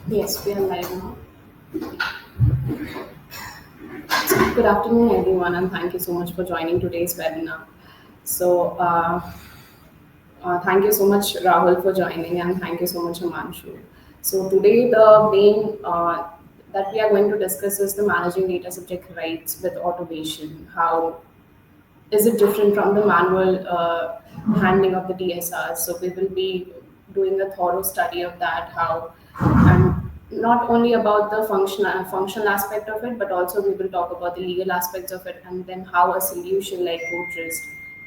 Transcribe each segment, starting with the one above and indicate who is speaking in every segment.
Speaker 1: Yes, we are live now. Good afternoon, everyone, and thank you so much for joining today's webinar. So, thank you so much, Rahul, for joining, and thank you so much, Himanshu. So, today the main that we are going to discuss is the managing data subject rights with automation. How is it different from the manual handling of the DSRs? So we will be doing a thorough study of that, how, and not only about the functional aspect of it, but also we will talk about the legal aspects of it, and then how a solution like GoTrust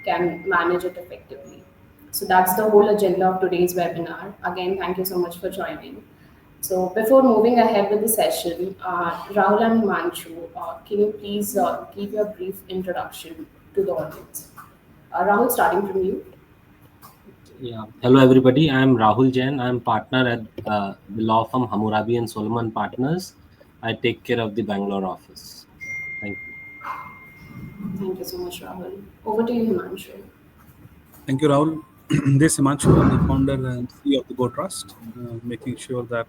Speaker 1: can manage it effectively. So that's the whole agenda of today's webinar. Again, thank you so much for joining. So before moving ahead with the session, Rahul and Himanshu, can you please give your brief introduction to the audience? Rahul, starting from you.
Speaker 2: Yeah. Hello, everybody. I'm Rahul Jain. I'm partner at the law firm 𝗏𝗏𝗏𝗏𝗏𝗏 Partners. I take care of the Bangalore office. Thank you.
Speaker 1: Thank you so much, Rahul. Over to you, Himanshu.
Speaker 3: Thank you, Rahul. This is Himanshu. I'm the founder and CEO of the GoTrust, making sure that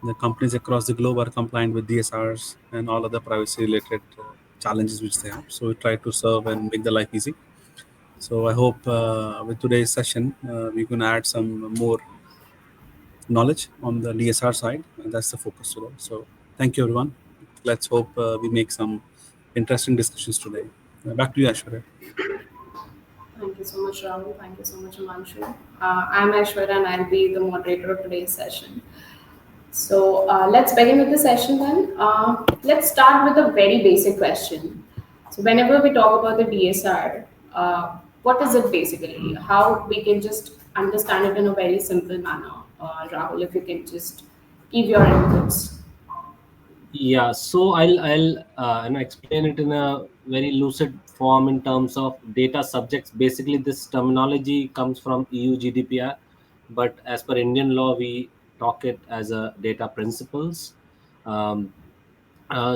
Speaker 3: the companies across the globe are compliant with DSRs and all other privacy-related challenges which they have. So we try to serve and make the life easy. So I hope with today's session, we can add some more knowledge on the DSR side, and that's the focus today. So thank you, everyone. Let's hope we make some interesting discussions today. Back to you, Aishwarya.
Speaker 1: Thank you so much, Rahul. Thank you so much, Himanshu. I'm Aishwarya and I'll be the moderator of today's session. So let's begin with the session then. Let's start with a very basic question. So whenever we talk about the DSR, what is it basically? How we can just understand it in a very simple manner? Rahul, if you can just give your inputs.
Speaker 2: Yeah. So I'll explain it in a very lucid form in terms of data subjects. Basically, this terminology comes from EU GDPR, but as per Indian law, we talk it as a data principles. Um,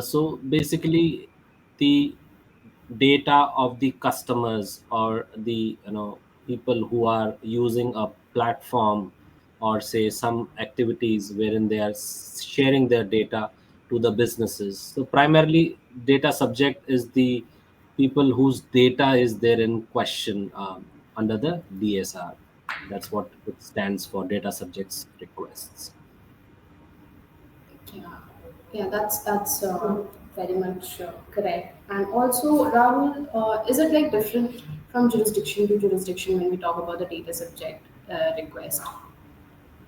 Speaker 2: so basically, the data of the customers or the people who are using a platform or say some activities wherein they are sharing their data to the businesses. So primarily data subject is the people whose data is there in question under the DSR. That's what it stands for, data subjects requests.
Speaker 1: Yeah, yeah, that's very much correct. And also, Rahul, is it like different from jurisdiction to jurisdiction when we talk about the data subject request?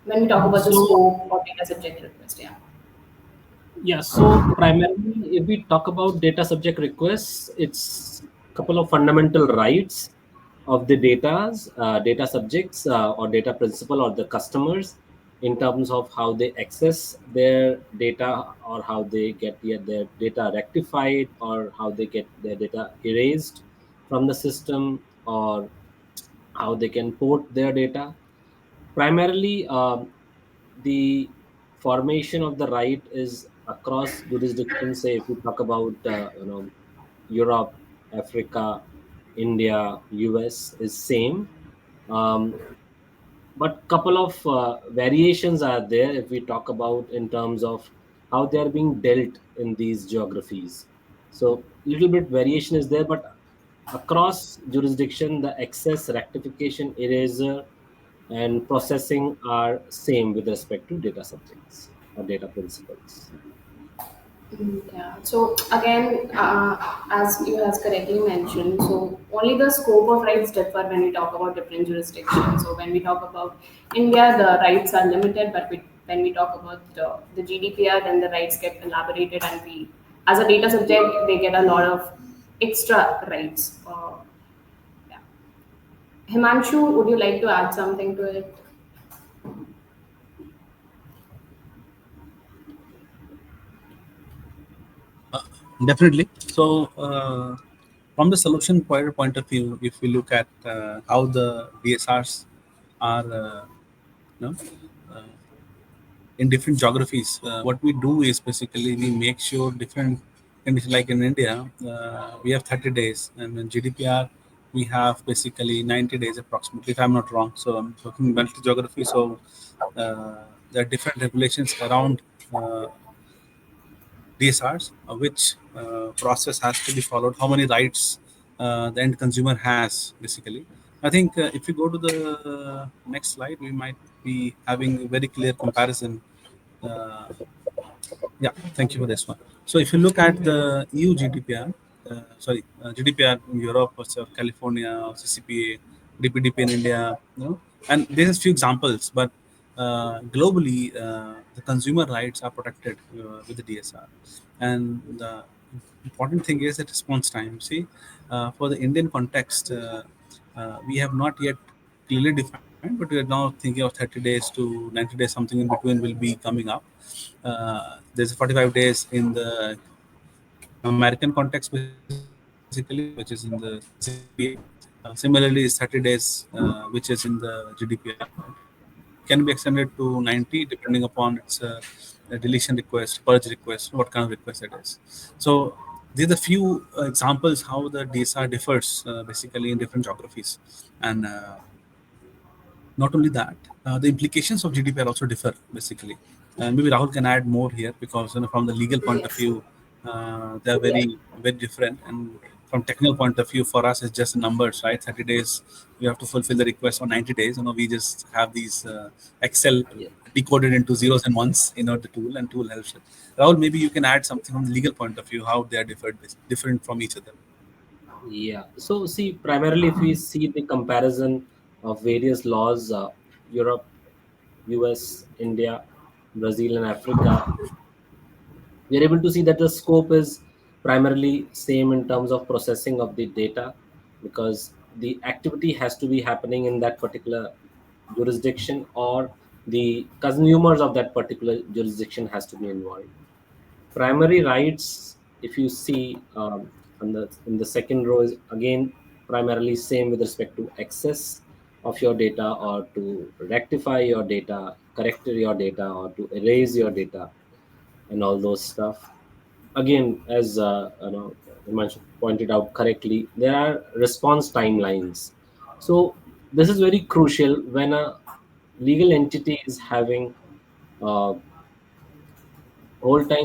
Speaker 1: When we talk about the
Speaker 2: So
Speaker 1: scope of data subject request, yeah.
Speaker 2: yeah, so primarily, if we talk about data subject requests, it's a couple of fundamental rights of the data subjects or data principal or the customers in terms of how they access their data or how they get their data rectified or how they get their data erased from the system or how they can port their data. Primarily, the formation of the right is across jurisdictions. Say, if we talk about Europe, Africa, India, US is same, um, but couple of variations are there if we talk about in terms of how they are being dealt in these geographies. So little bit variation is there, but across jurisdiction, the access, rectification, erasure, and processing are same with respect to data subjects or data principles.
Speaker 1: Yeah. So again, as you has correctly mentioned, so only the scope of rights differ when we talk about different jurisdictions. So when we talk about India, the rights are limited, but when we talk about the GDPR, then the rights get elaborated, and we, as a data subject, they get a lot of extra rights. Yeah. Himanshu, would you like to add something to it?
Speaker 3: Definitely. So, from the solution point of view, if we look at how the DSRs are, you know, uh, in different geographies, what we do is basically we make sure different conditions. Like in India, we have 30 days, and in GDPR we have basically 90 days approximately, if I'm not wrong. So I'm talking multi geography. So there are different regulations around DSRs, which process has to be followed, how many rights the end consumer has, basically. I think if we go to the next slide, we might be having a very clear comparison. Yeah, thank you for this one. So if you look at the EU GDPR, GDPR in Europe, or California, or CCPA, DPDP in India, and there's a few examples, but globally, the consumer rights are protected with the DSR. And the important thing is that response time. See, for the Indian context, we have not yet clearly defined, but we are now thinking of 30 days to 90 days, something in between will be coming up. There's 45 days in the American context, basically, which is in the CCPA. Similarly, is 30 days, which is in the GDPR. Can be extended to 90 depending upon its a deletion request, purge request, what kind of request it is. So these are the few examples how the DSR differs basically in different geographies. And not only that, the implications of GDPR also differ basically. And maybe Rahul can add more here because from the legal point of view, they are very different. And from technical point of view, for us, it's just numbers, right? 30 days, you have to fulfill the request, or 90 days. We just have these Excel decoded into zeros and ones in the tool, and tool helps it. Rahul, maybe you can add something from the legal point of view, how they are different from each other.
Speaker 2: Yeah. So see, primarily if we see the comparison of various laws, Europe, US, India, Brazil, and Africa, we are able to see that the scope is primarily same in terms of processing of the data, because the activity has to be happening in that particular jurisdiction, or the consumers of that particular jurisdiction has to be involved. Primary rights, if you see in the second row, is again primarily same with respect to access of your data, or to rectify your data, correct your data, or to erase your data, and all those stuff. Again, as Himanshu pointed out correctly, there are response timelines. So this is very crucial when a legal entity is having whole-time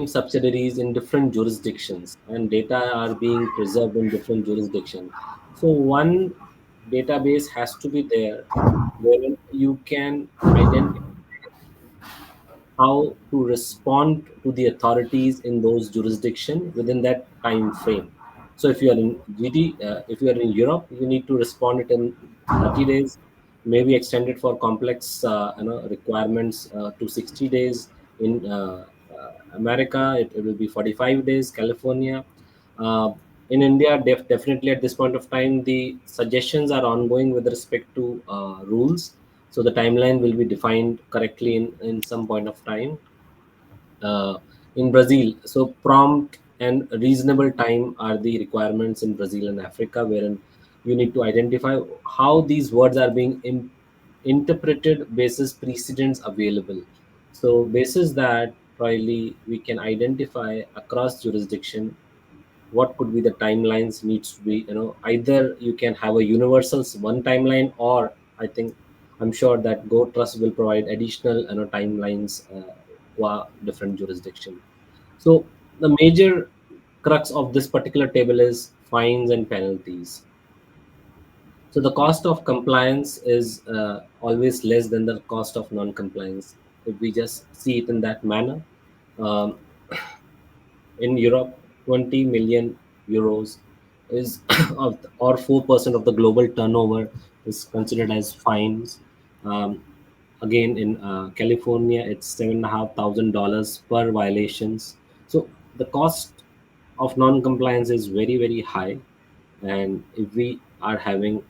Speaker 2: subsidiaries in different jurisdictions, and data are being preserved in different jurisdictions. So one database has to be there where you can identify how to respond to the authorities in those jurisdictions within that time frame. So if you are in if you are in Europe, you need to respond it in 30 days, maybe extended for complex requirements to 60 days. In America, it will be 45 days. California. In India, definitely at this point of time, the suggestions are ongoing with respect to rules. So the timeline will be defined correctly in some point of time. In Brazil, so prompt and reasonable time are the requirements in Brazil and Africa, wherein you need to identify how these words are being interpreted basis precedents available. So basis that probably we can identify across jurisdiction what could be the timelines needs to be, either you can have a universal one timeline, or I'm sure that GoTrust will provide additional timelines for different jurisdiction. So the major crux of this particular table is fines and penalties. So the cost of compliance is always less than the cost of non-compliance, if we just see it in that manner. um, in Europe, 20 million euros is or 4% of the global turnover is considered as fines. Again, in California, it's $7,500 per violations. So the cost of non-compliance is very high, and if we are having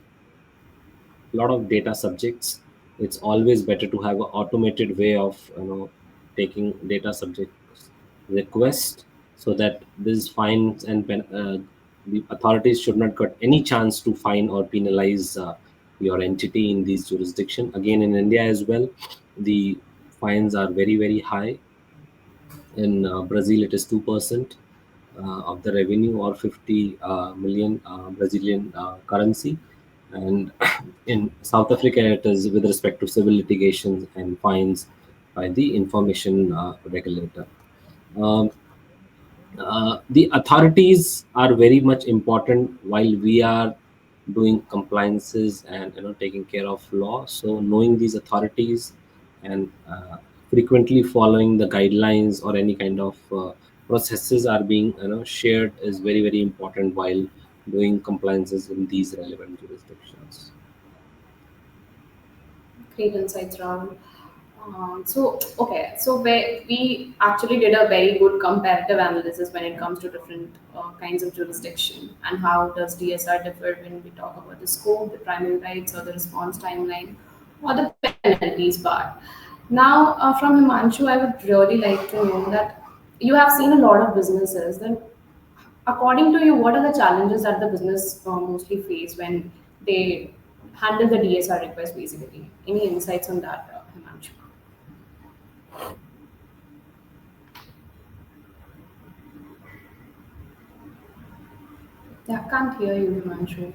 Speaker 2: a lot of data subjects, it's always better to have an automated way of taking data subjects request, so that these fines and the authorities should not get any chance to fine or penalize your entity in these jurisdiction. Again, in India as well, the fines are very high. In Brazil, it is 2% of the revenue, or 50 million Brazilian currency. And in South Africa, it is with respect to civil litigations and fines, by the information regulator. Um, the authorities are very much important while we are doing compliances and taking care of law. So knowing these authorities and frequently following the guidelines or any kind of processes are being shared is very important while doing compliances in these relevant jurisdictions.
Speaker 1: Great insights, Rahul. So we actually did a very good comparative analysis when it comes to different kinds of jurisdiction and how does DSR differ when we talk about the scope, the primary rights, or the response timeline, or the penalties part. Now, from Himanshu, I would really like to know that you have seen a lot of businesses. Then, according to you, what are the challenges that the business mostly face when they handle the DSR request, basically? Any insights on that, Himanshu? Yeah, I can't hear you, Himanshu.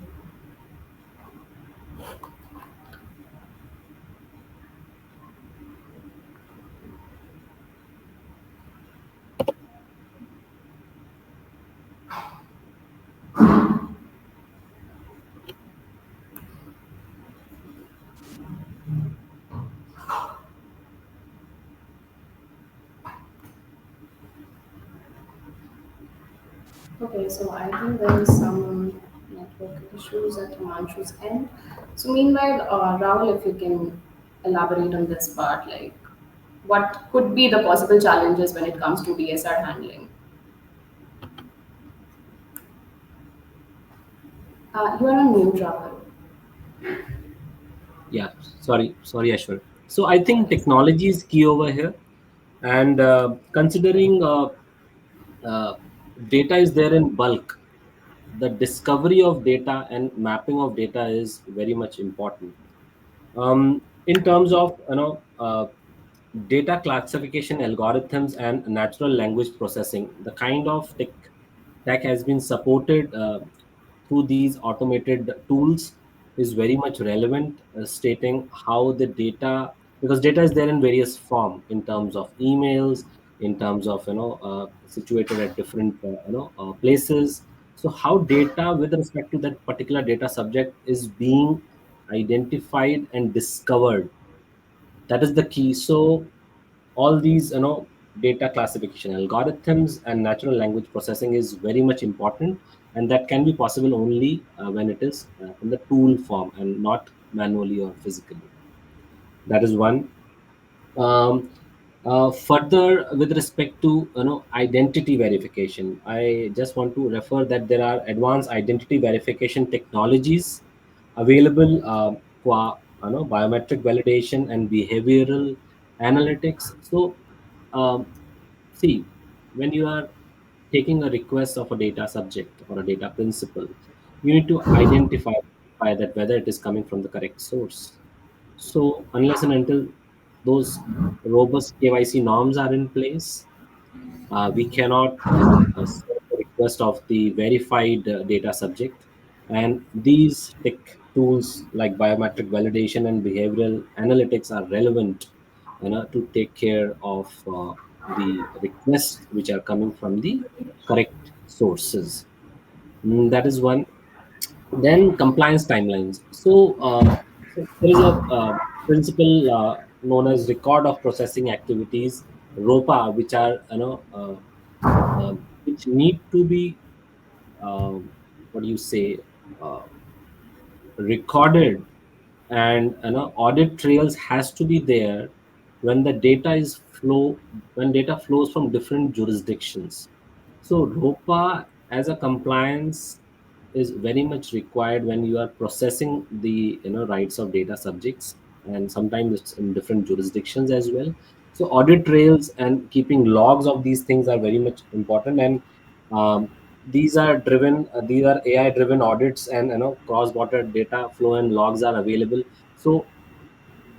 Speaker 1: Okay, so I think there is some network issues at Himanshu's end. So meanwhile, Rahul, if you can elaborate on this part, like what could be the possible challenges when it comes to DSR handling? You are on mute, Rahul.
Speaker 2: Yeah, sorry, Ashwin. So I think technology is key over here, and considering data is there in bulk, the discovery of data and mapping of data is very much important. In terms of data classification algorithms and natural language processing, the kind of tech has been supported through these automated tools is very much relevant, stating how the data, because data is there in various form in terms of emails, in terms of situated at different places. So how data with respect to that particular data subject is being identified and discovered, that is the key. So all these data classification algorithms and natural language processing is very much important, and that can be possible only when it is in the tool form and not manually or physically. That is one. Further, with respect to identity verification, I just want to refer that there are advanced identity verification technologies available for biometric validation and behavioral analytics. So, um, see, when you are taking a request of a data subject or a data principal, you need to identify that whether it is coming from the correct source. So unless and until those robust KYC norms are in place, we cannot, send the request of the verified data subject. And these tech tools like biometric validation and behavioral analytics are relevant, to take care of the requests which are coming from the correct sources. That is one. Then compliance timelines. So there is a principle known as record of processing activities, ROPA, which are which need to be what do you say uh, recorded, and audit trails has to be there when the data is flow when data flows from different jurisdictions. So ROPA as a compliance is very much required when you are processing the rights of data subjects, and sometimes it's in different jurisdictions as well. So audit trails and keeping logs of these things are very much important, and these are AI driven audits, and cross border data flow and logs are available. So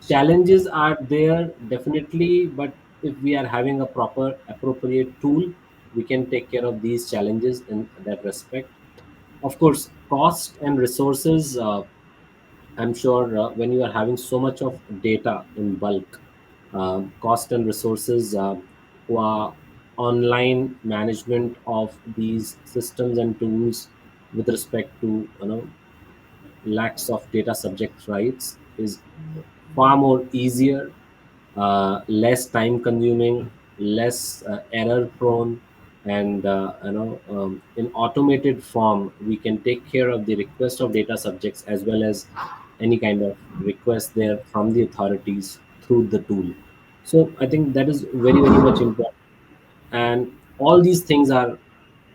Speaker 2: challenges are there definitely, but if we are having a proper appropriate tool, we can take care of these challenges in that respect. Of course, cost and resources, I'm sure when you are having so much of data in bulk, cost and resources, who are online management of these systems and tools with respect to lakhs of data subject rights is far more easier, less time consuming, less error prone, and in automated form we can take care of the request of data subjects as well as any kind of request there from the authorities through the tool. So I think that is very much important, and all these things are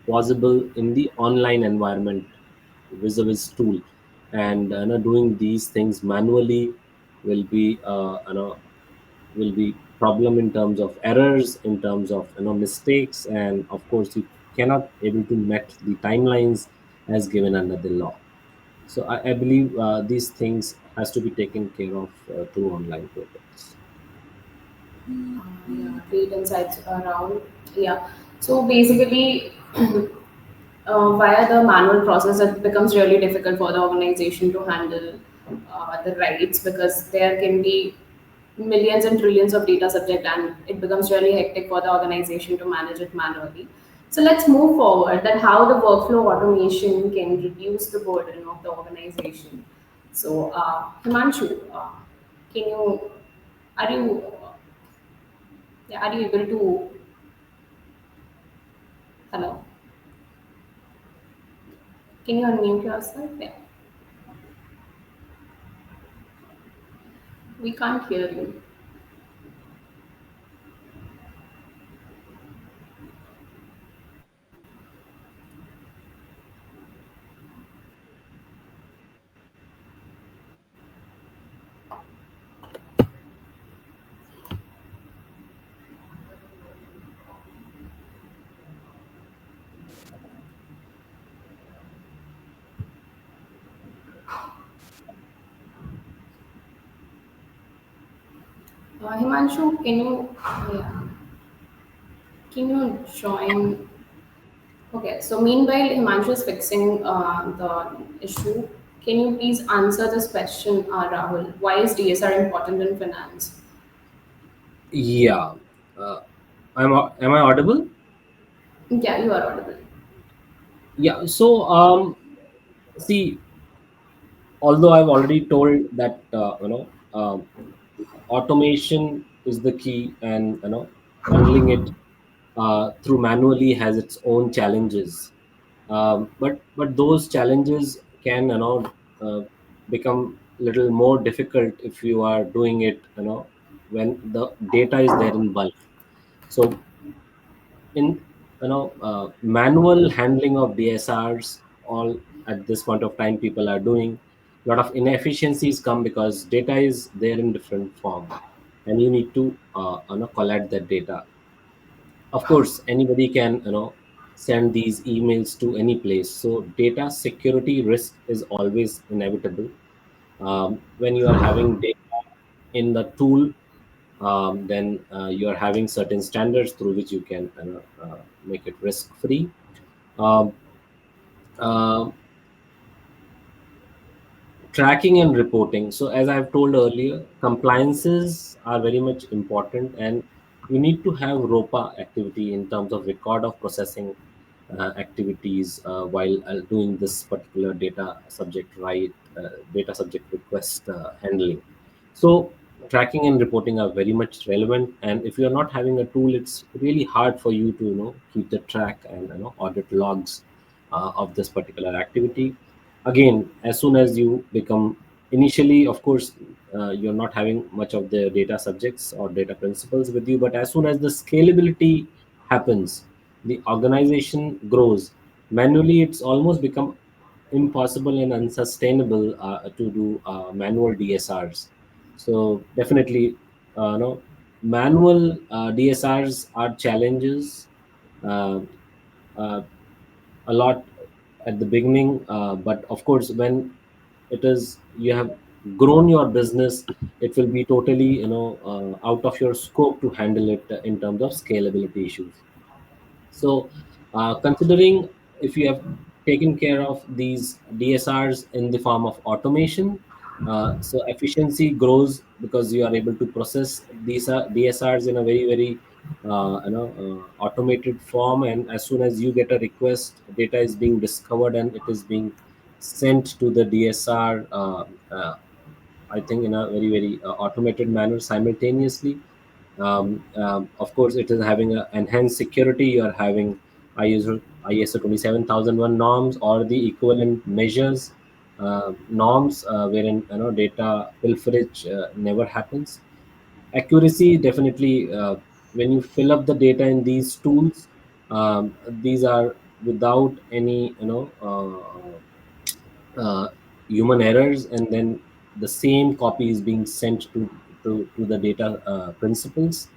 Speaker 2: possible in the online environment vis-a-vis tool. And doing these things manually will be will be problem in terms of errors, in terms of mistakes, and of course you cannot able to met the timelines as given under the law. So I believe these things has to be taken care of through online portals.
Speaker 1: Yeah, great insights around. Yeah. So basically, via the manual process, it becomes really difficult for the organization to handle the rights, because there can be millions and trillions of data subject, and it becomes really hectic for the organization to manage it manually. So let's move forward that how the workflow automation can reduce the burden of the organization. So Himanshu, can you are you yeah, are you able to hello? Can you unmute yourself? Yeah, we can't hear you. Himanshu, yeah, can you join? Okay, so meanwhile, Himanshu is fixing the issue. Can you please answer this question, Rahul? Why is DSR important in finance?
Speaker 2: Yeah. uh, am I audible?
Speaker 1: Yeah, you are audible.
Speaker 2: Yeah. So see, although I've already told that automation is the key, and handling it through manually has its own challenges. But those challenges can uh, become little more difficult if you are doing it when the data is there in bulk. So in manual handling of DSRs, all at this point of time people are doing, a lot of inefficiencies come because data is there in different form, and you need to collect that data. Of course anybody can send these emails to any place, so data security risk is always inevitable when you are having data in the tool. Then you are having certain standards through which you can make it risk free. um, uh, Tracking and reporting. So as I've told earlier, compliances are very much important, and you need to have ROPA activity in terms of record of processing activities while doing this particular data subject request handling. So tracking and reporting are very much relevant, and if you are not having a tool, it's really hard for you to keep the track and audit logs of this particular activity. Again, as soon as you become, initially of course you're not having much of the data subjects or data principles with you, but as soon as the scalability happens, the organization grows, manually it's almost become impossible and unsustainable to do manual DSRs. So definitely no, manual DSRs are challenges uh, uh, a lot at the beginning, but of course when it is you have grown your business, it will be totally out of your scope to handle it in terms of scalability issues. So considering if you have taken care of these DSRs in the form of automation, So efficiency grows because you are able to process these DSRs in a very automated form, and as soon as you get a request, data is being discovered and it is being sent to the DSR. I think in a very automated manner simultaneously. Of course, it is having a enhanced security. You are having ISO 27001 norms or the equivalent measures norms, wherein data pilferage never happens. Accuracy, definitely, when you fill up the data in these tools, these are without any human errors, and then the same copy is being sent to the data principals.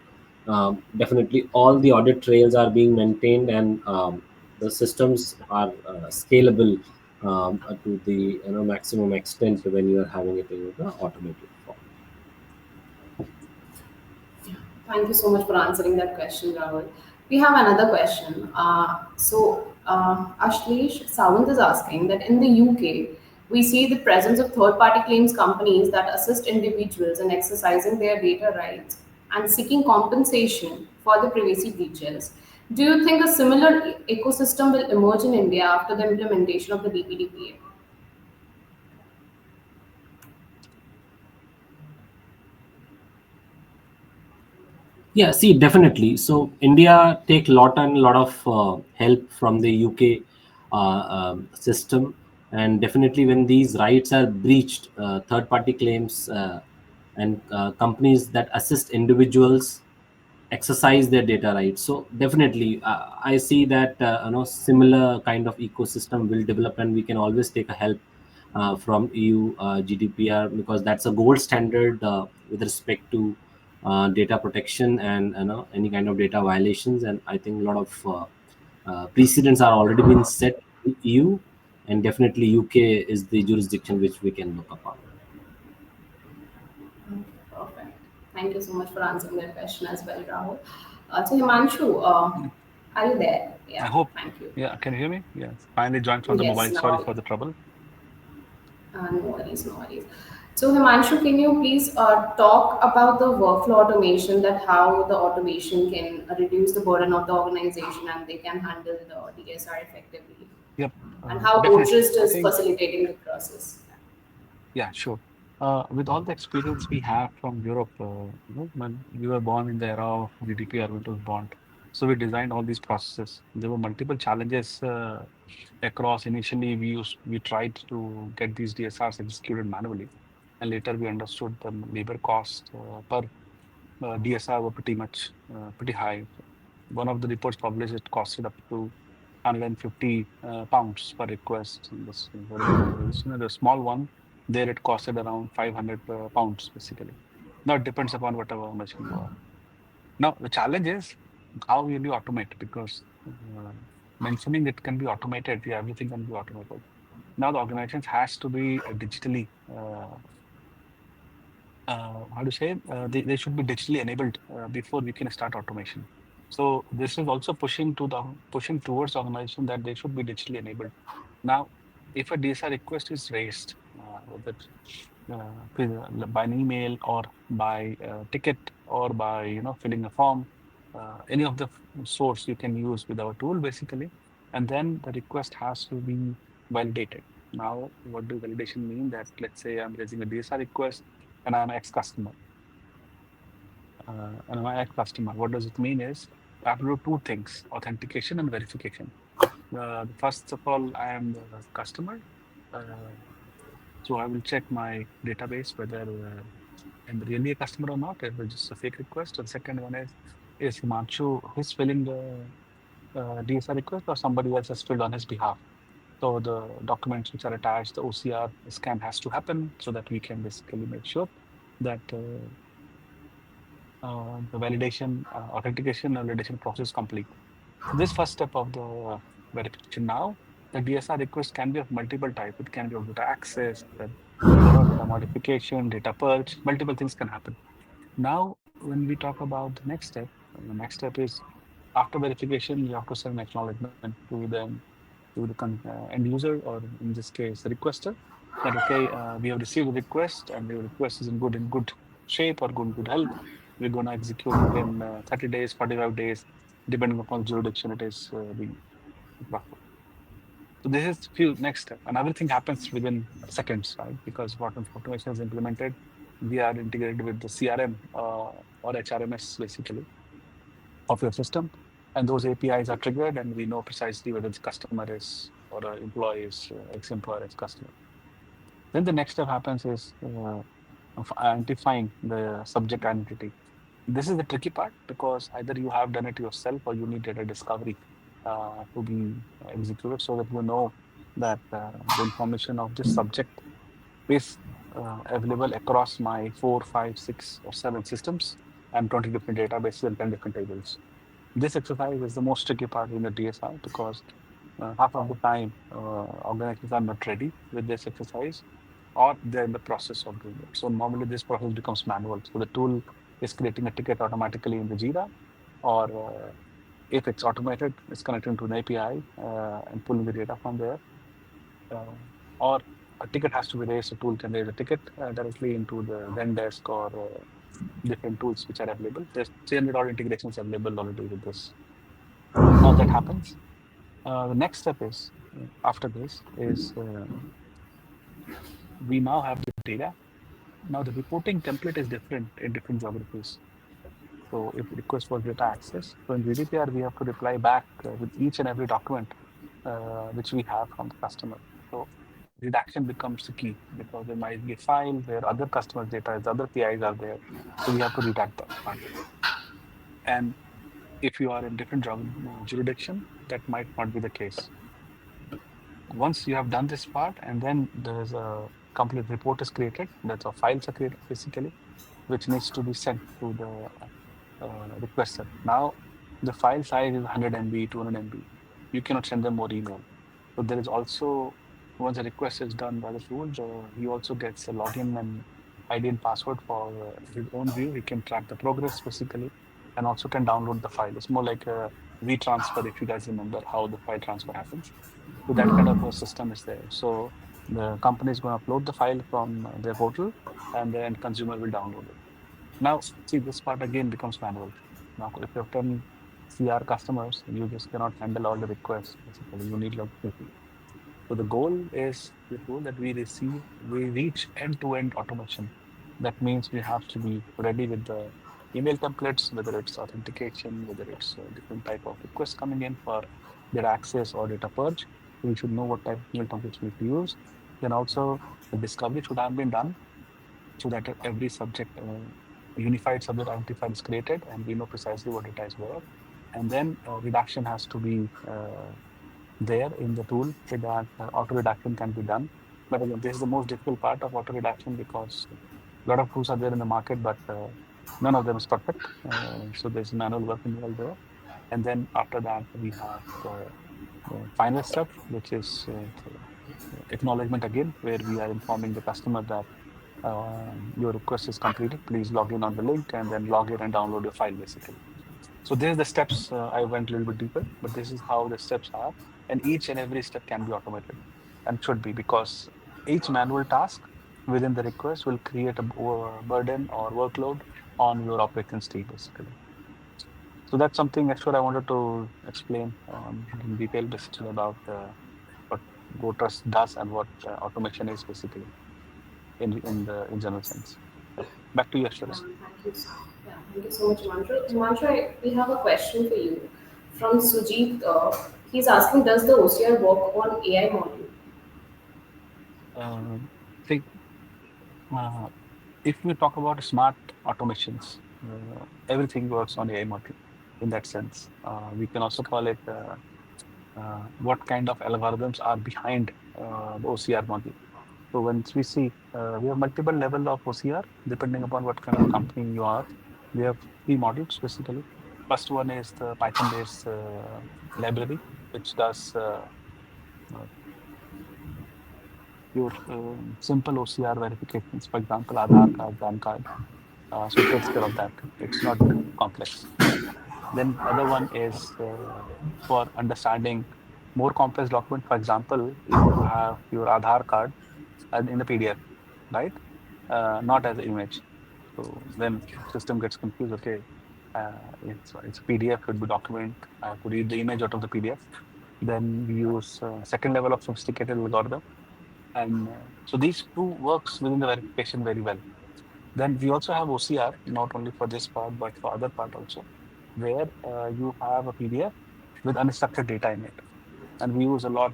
Speaker 2: Definitely all the audit trails are being maintained, and the systems are scalable to the maximum extent when you are having it in the automated form.
Speaker 1: Thank you so much for answering that question, Rahul. We have another question. Ashlesh Sawant is asking that in the UK, we see the presence of third-party claims companies that assist individuals in exercising their data rights and seeking compensation for the privacy breaches. Do you think a similar ecosystem will emerge in India after the implementation of the DPDPA?
Speaker 2: Yeah, see, definitely. So India take lot of help from the UK system, and definitely when these rights are breached, third-party claims and companies that assist individuals exercise their data rights. So definitely, I see that similar kind of ecosystem will develop, and we can always take a help from EU GDPR, because that's a gold standard with respect to data protection and any kind of data violations. And I think a lot of precedents are already been set in EU, and definitely UK is the jurisdiction which we can look upon.
Speaker 1: Okay, perfect. Thank you so much for answering that question as well, Rahul. Himanshu, are you there?
Speaker 4: I
Speaker 1: Yeah,
Speaker 4: hope.
Speaker 1: thank you.
Speaker 4: Yeah, can you hear me? Yes. Finally joined from the
Speaker 1: Yes,
Speaker 4: mobile. Sorry
Speaker 1: now,
Speaker 4: for the trouble.
Speaker 1: no worries, no worries. So, Himanshu, can you please talk about the workflow automation, that how the automation can reduce the burden of the organization and they can handle the DSR effectively,
Speaker 4: Yep.
Speaker 1: and how
Speaker 4: Definitely.
Speaker 1: GoTrust
Speaker 4: I
Speaker 1: is
Speaker 4: think,
Speaker 1: facilitating the process?
Speaker 4: yeah, sure. With all the experience we have from Europe, when we were born in the era of GDPR, which was born. So we designed all these processes. There were multiple challenges across. Initially, we tried to get these DSRs executed manually, and later we understood the labor cost per DSR were pretty high. One of the reports published, it costed up to 150 pounds per request. In this particular organization, and the small one there it costed around 500 pounds basically. Now it depends upon whatever machine you are. Now the challenge is how will you automate, because mentioning it can be automated. Yeah, everything can be automated. Now the organization has to be digitally how to say they should be digitally enabled before we can start automation. So this is also pushing towards organization that they should be digitally enabled. Now, if a DSR request is raised, whether by an email or by ticket or by filling a form, any of the source you can use with our tool basically, and then the request has to be validated. Now, what does validation mean? That let's say I'm raising a DSR request and I'm ex-customer. And I'm an ex-customer. What does it mean is I have to do two things: authentication and verification. First of all, I am the customer, uh, so I will check my database whether I'm really a customer or not. If it's just a fake request. And the second one is Himanshu who's filling the DSR request, or somebody else has filled on his behalf. So the documents which are attached, the OCR scan has to happen so that we can basically make sure that the validation, authentication, and validation process complete. So this first step of the verification. Now, the DSR request can be of multiple type. It can be of data access, then data modification, data purge. Multiple things can happen. Now, when we talk about the next step is after verification, you have to send an acknowledgement to them to the end user, or in this case, the requester. that, okay, we have received a request and the request is in good shape or good health. We're going to execute within 30 days, 45 days, depending upon the jurisdiction it is being processed. So this is few next step, and everything happens within seconds, right? Because what automation is implemented, we are integrated with the CRM or HRMS basically of your system, and those APIs are triggered, and we know precisely whether the customer is or employee is ex-employer, ex-customer. Then the next step happens is of identifying the subject identity. This is the tricky part because either you have done it yourself or you need data discovery to be executed so that you know that the information of this subject is available across my 4, 5, 6, or 7 systems and 20 different databases and 10 different tables. This exercise is the most tricky part in the DSI because half of the time organizations are not ready with this exercise or they're in the process of doing it. So normally this process becomes manual. So the tool is creating a ticket automatically in the Jira, or if it's automated, it's connecting to an API and pulling the data from there. Or a ticket has to be raised, a tool can raise a ticket directly into the Zendesk or different tools which are available. There's 300 odd integrations available already with this. Now that happens. The next step is, after this, is we now have the data. Now the reporting template is different in different geographies. So if request for data access, so in GDPR, we have to reply back with each and every document which we have from the customer. So redaction becomes the key because there might be a file where other customers' data is, other PIs are there. So we have to redact that part. And if you are in different jurisdiction, that might not be the case. Once you have done this part, and then there is a complete report is created, that's a files are created basically, which needs to be sent to the requester. Now, the file size is 100 MB, 200 MB. You cannot send them more email. So there is also, once a request is done by the tool, he also gets a login and ID and password for his own view. He can track the progress basically, and also can download the file. It's more like a transfer if you guys remember how the file transfer happens. So that kind of a system is there. So the company is going to upload the file from their portal, and then consumer will download it. Now, see, this part again becomes manual. Now, if you have 10 CR customers, you just cannot handle all the requests. Basically, you need like 50. So the goal is the goal that we reach end-to-end automation. That means we have to be ready with the email templates, whether it's authentication, whether it's a different type of request coming in for data access or data purge. We should know what type of email templates we need to use. Then also the discovery should have been done so that every subject, unified subject identifier is created and we know precisely what data is where. And then redaction has to be there in the tool so that auto redaction can be done. But again, this is the most difficult part of auto redaction because a lot of tools are there in the market, but none of them is perfect. So there's manual work involved there. And then after that, we have the final step, which is acknowledgement again, where we are informing the customer that your request is completed. Please log in on the link and then log in and download your file basically. So there's the steps. I went a little bit deeper, but this is how the steps are. And each and every step can be automated and should be because each manual task within the request will create a burden or workload on your operations team basically. So that's something extra I wanted to explain in detail basically about what GoTrust does and what automation is basically in general sense. So back to you, Ashwara.
Speaker 1: Thank you. Yeah, thank you so much, Himanshu. Himanshu, we have a question for you from Sujit. He's asking, does the OCR work on AI model?
Speaker 4: See, if we talk about smart automations, everything works on AI model in that sense. We can also call it what kind of algorithms are behind the OCR model. So once we see, we have multiple level of OCR depending upon what kind of company you are. We have 3 models basically. First one is the Python-based library, which does your simple OCR verifications, for example, Aadhaar card, PAN card. So it takes care of that. It's not complex. Then other one is for understanding more complex document. For example, if you have your Aadhaar card in the PDF, right? Not as an image. So then system gets confused. Okay, it's a PDF, could be document. I have to read the image out of the PDF. Then we use second level of sophisticated algorithm, and so these two works within the verification very well. Then we also have OCR, not only for this part but for other part also, where you have a PDF with unstructured data in it, and we use a lot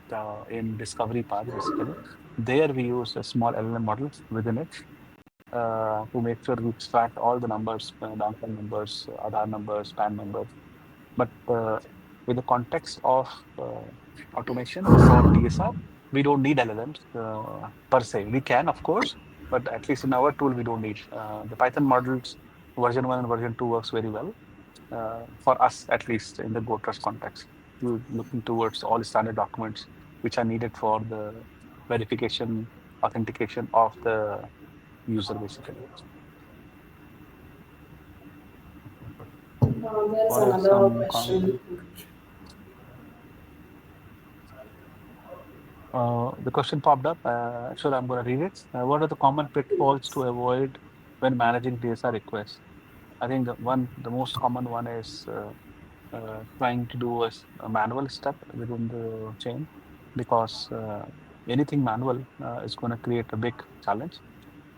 Speaker 4: in discovery part basically. There we use a small LLM model within it to make sure we extract all the numbers, down numbers, Aadhaar numbers, PAN numbers. But with the context of automation for DSR, we don't need LLMs per se. We can, of course, but at least in our tool, we don't need. The Python models version 1 and version 2 works very well for us, at least in the GoTrust context. We're looking towards all standard documents which are needed for the verification, authentication of the user, basically.
Speaker 1: There's
Speaker 4: What are
Speaker 1: another
Speaker 4: some
Speaker 1: question.
Speaker 4: The question popped up. Sure, I'm going to read it. What are the common pitfalls to avoid when managing DSR requests? I think the most common one is trying to do a manual step within the chain, because anything manual is going to create a big challenge.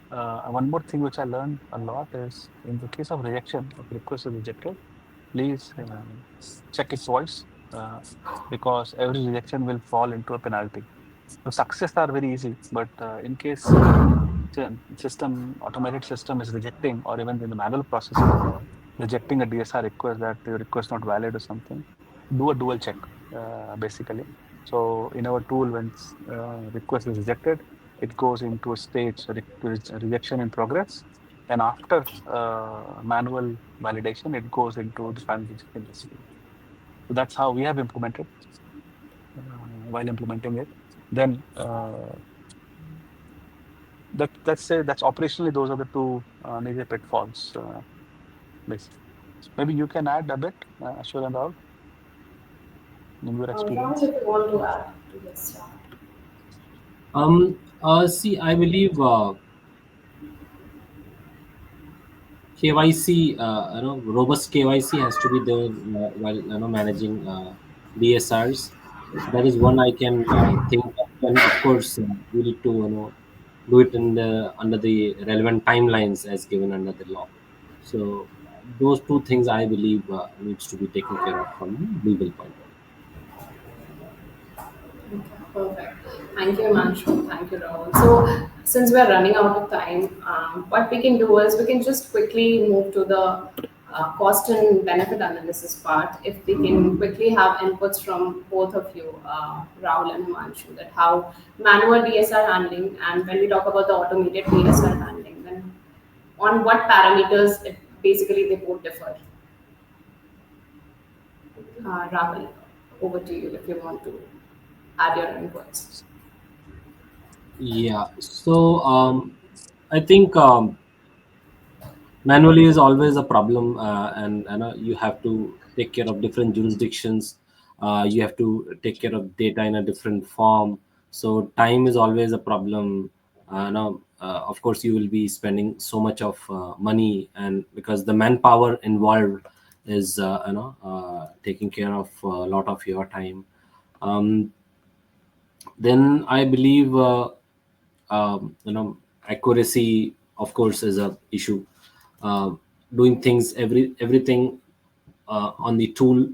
Speaker 4: One more thing which I learned a lot is in the case of rejection, if request is rejected, please check its voice, because every rejection will fall into a penalty. So success are very easy, but in case automated system is rejecting, or even in the manual processing, rejecting a DSR request, that the request not valid or something, do a dual check, basically. So in our tool, when request is rejected, it goes into a stage rejection in progress, and after manual validation, it goes into the final rejection basically. So that's how we have implemented while implementing it. Then let's say that's operationally, those are the two major pitfalls. Basically. Maybe you can add a bit, Ashwin and Rahul, in your
Speaker 1: Rahul,
Speaker 4: experience.
Speaker 1: if you want to add to this.
Speaker 2: See, I believe KYC, robust KYC has to be there while managing DSRs. That is one I can think of. And of course, we need to do it in the under the relevant timelines as given under the law. So those two things I believe needs to be taken care of from the legal point of view.
Speaker 1: Perfect. Thank you, Himanshu. Thank you, Rahul. So, since we're running out of time, what we can do is we can just quickly move to the cost and benefit analysis part. If we can quickly have inputs from both of you, Rahul and Himanshu, that how manual DSR handling, and when we talk about the automated DSR handling, then on what parameters it basically they both differ. Rahul, over to you if you want to add your inputs.
Speaker 2: Yeah. So I think manually is always a problem, and you have to take care of different jurisdictions. You have to take care of data in a different form. So time is always a problem. Of course, you will be spending so much of money, and because the manpower involved is taking care of a lot of your time. Then I believe accuracy, of course, is a issue. Doing things everything on the tool,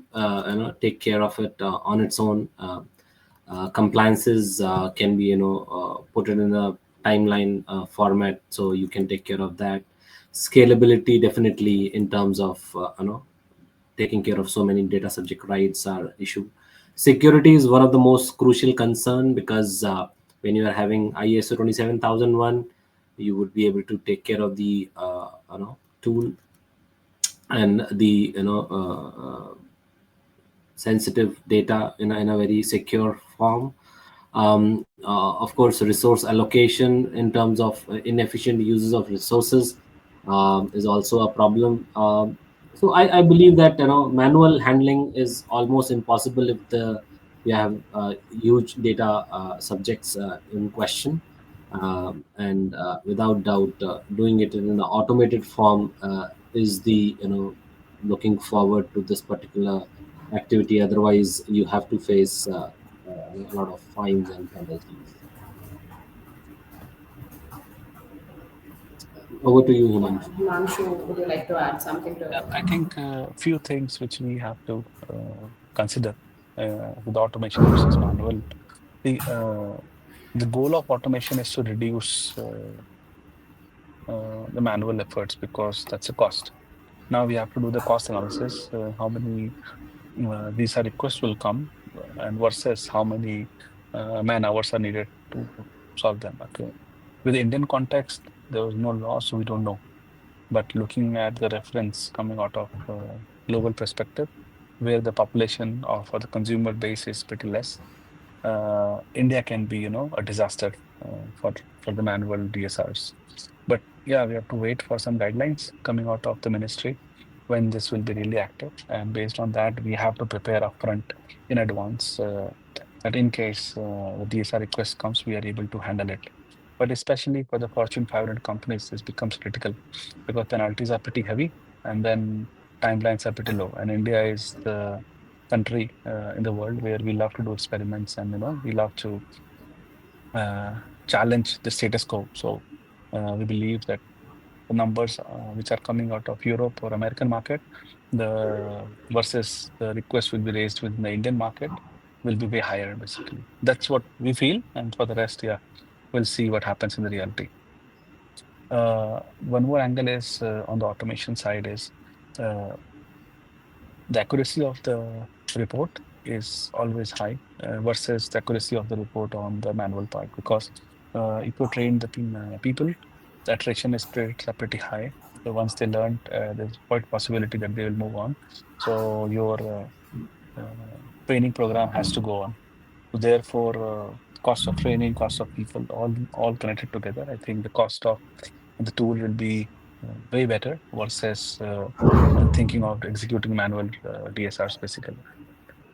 Speaker 2: take care of it on its own. Compliances can be put it in a timeline format, so you can take care of that. Scalability, definitely, in terms of taking care of so many data subject rights are issue. Security is one of the most crucial concern, because when you are having ISO 27001, you would be able to take care of the tool and the sensitive data in a very secure form. Of course, resource allocation in terms of inefficient uses of resources is also a problem. So I believe that manual handling is almost impossible if you have huge data subjects in question. and without doubt, doing it in an automated form is the looking forward to this particular activity. Otherwise, you have to face a lot of fines and penalties. Over to you, Himanshu.
Speaker 1: Himanshu, would you like to add something to it?
Speaker 4: I think a few things which we have to consider with automation versus manual. The goal of automation is to reduce the manual efforts because that's a cost. Now we have to do the cost analysis, how many visa requests will come and versus how many man hours are needed to solve them. Okay. With the Indian context, there was no law, so we don't know. But looking at the reference coming out of global perspective, where the population of or the consumer base is pretty less, India can be, a disaster for the manual DSRs. But yeah, we have to wait for some guidelines coming out of the ministry when this will be really active. And based on that, we have to prepare upfront in advance that in case the DSR request comes, we are able to handle it. But especially for the Fortune 500 companies, this becomes critical because penalties are pretty heavy and then timelines are pretty low. And India is the country in the world where we love to do experiments and we love to challenge the status quo. So we believe that the numbers which are coming out of Europe or American market, the versus the request will be raised within the Indian market will be way higher. Basically, that's what we feel, and for the rest, yeah, we'll see what happens in the reality. One more angle is on the automation side is uh, the accuracy of the report is always high versus the accuracy of the report on the manual part because if you train the people, the attrition rates are pretty high. So once they learn, there's quite possibility that they will move on. So your training program has to go on. So therefore, cost of training, cost of people, all connected together. I think the cost of the tool will be way better versus thinking of executing manual DSRs basically.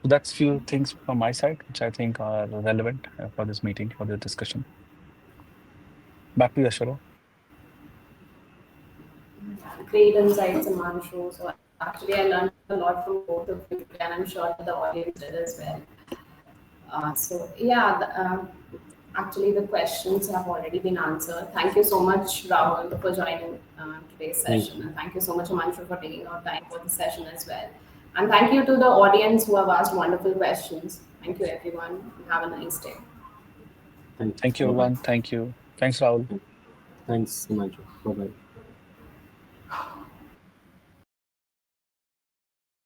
Speaker 4: So that's few things from my side, which I think are relevant for this meeting, for the discussion. Back to you, Ashwara.
Speaker 1: Great insights, Himanshu. So actually, I learned a lot from both of you today, and I'm sure that the audience did as well. So yeah, actually the questions have already been answered. Thank you so much, Rahul, for joining today's session, and thank you so much, Himanshu, for taking out time for the session as well. And thank you to the audience who have asked wonderful questions. Thank you, everyone. Have a nice day.
Speaker 4: Thank you, everyone. Thank you. Thanks, Rahul.
Speaker 2: Thanks, Himanshu. Bye-bye.